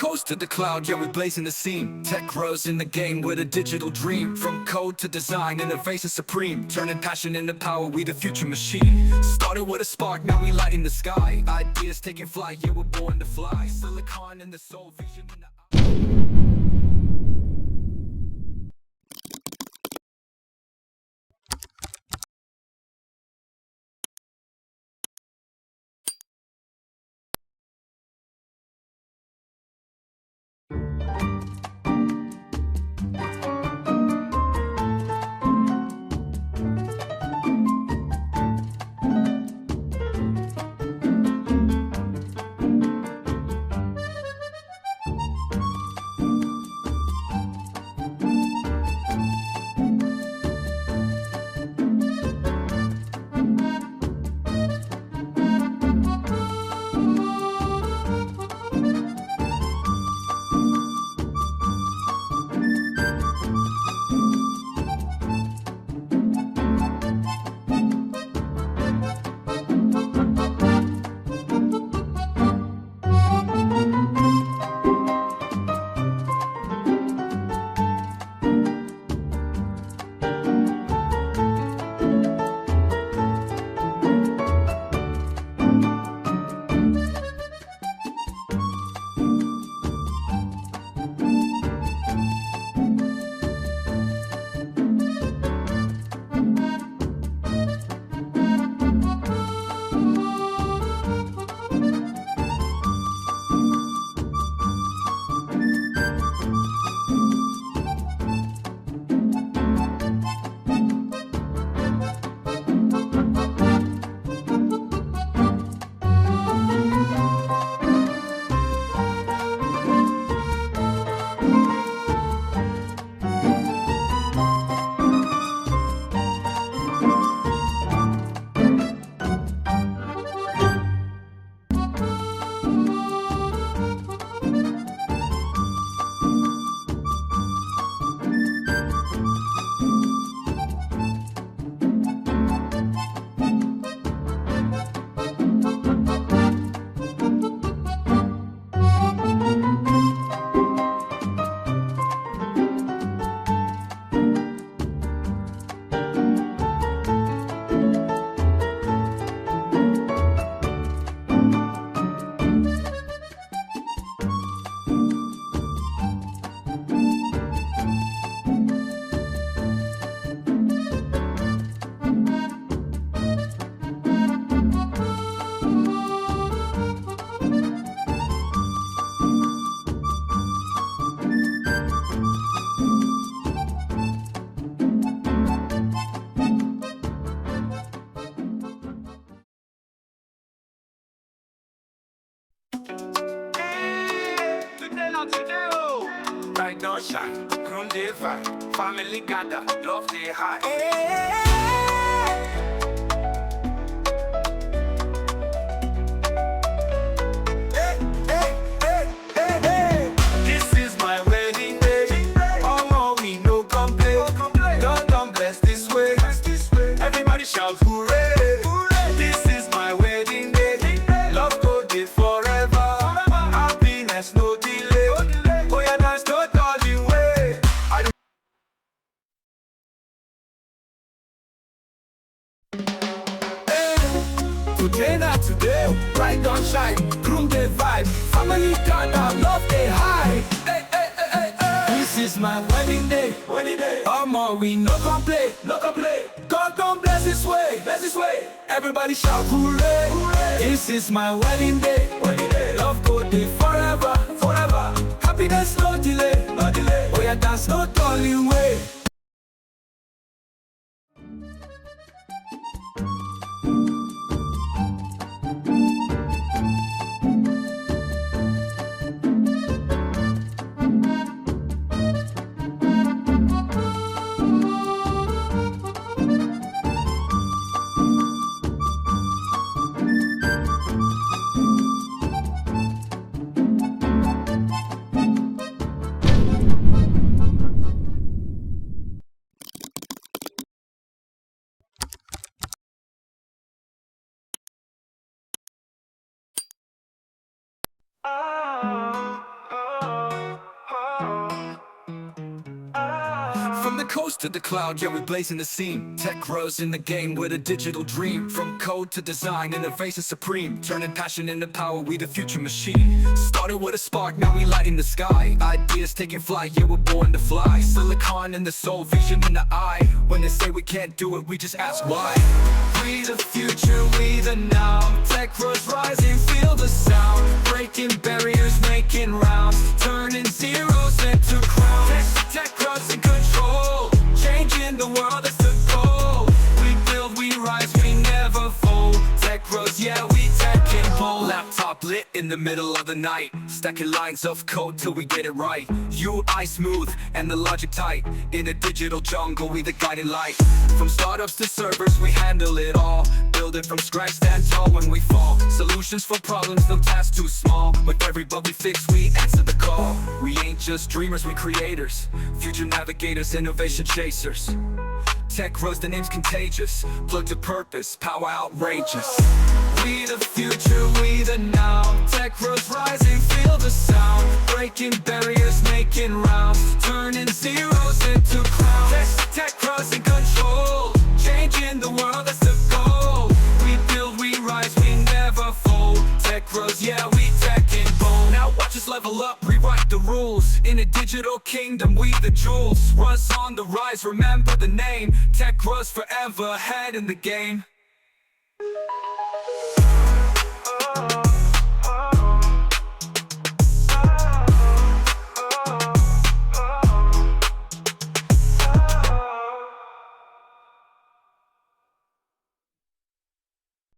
coast to the cloud, yeah, we're blazing the scene. TechRuzz in the game with a digital dream. From code to design, innovation supreme. Turning passion into power, we the future machine. Started with a spark, now we lighting the sky. Ideas taking flight, yeah, we're born to fly. Silicon in the soul, vision in the right now shine, groom they vibe, family gather, love they high. This is my wedding day. Oh, we no complain. Don't bless this way. Everybody shout hooray. This is my wedding day. Love go dey forever. Happiness no delay. Oh yeah, dance totally way. Today not today, bright don't shine, groom they vibe, family gather, love they high. This is my wedding day, we no complain, God don't bless this way, everybody shout hooray. This is my wedding day, love go day forever, happiness no delay, oh yeah, dance no darling way. coast to the cloud, yeah, we blazing the scene. TechRuzz in the game with a digital dream. From code to design, innovation supreme. Turning passion into power, we the future machine. Started with a spark, now we lighting the sky. Ideas taking flight, yeah, we're born to fly. Silicon in the soul, vision in the eye. When they say we can't do it, we just ask why. We the future, we the now. TechRuzz rising, feel the sound. Breaking barriers, making rounds. Turning zeros into crowns. TechRuzz in control. Changing the world, that's the goal. We build, we rise, we never fold. TechRuzz, yeah, we tech and bold. Laptop lit in the middle of the night. Stacking lines of code till we get it right. UI smooth and the logic tight. In a digital jungle, we the guiding light. From startups to servers, we handle it all. Build it from scratch, stand tall when we fall. Solutions for problems, no task too small. With every bug we fix, we answer the call. We ain't just dreamers, we creators. Future navigators, innovation chasers. TechRuzz, the name's contagious. Plug to purpose, power outrageous. We the future, we the now. TechRuzz rising, feel the sound. Breaking barriers, making rounds. Turning zeros into crowns. TechRuzz in control. Changing the world, that's the goal. We build, we rise, we never fold. TechRuzz, yeah, we tech and bold. Now watch us level up, rewrite the rules. In a digital kingdom, we the jewels. Ruzz on the rise, remember the name. TechRuzz forever ahead in the game.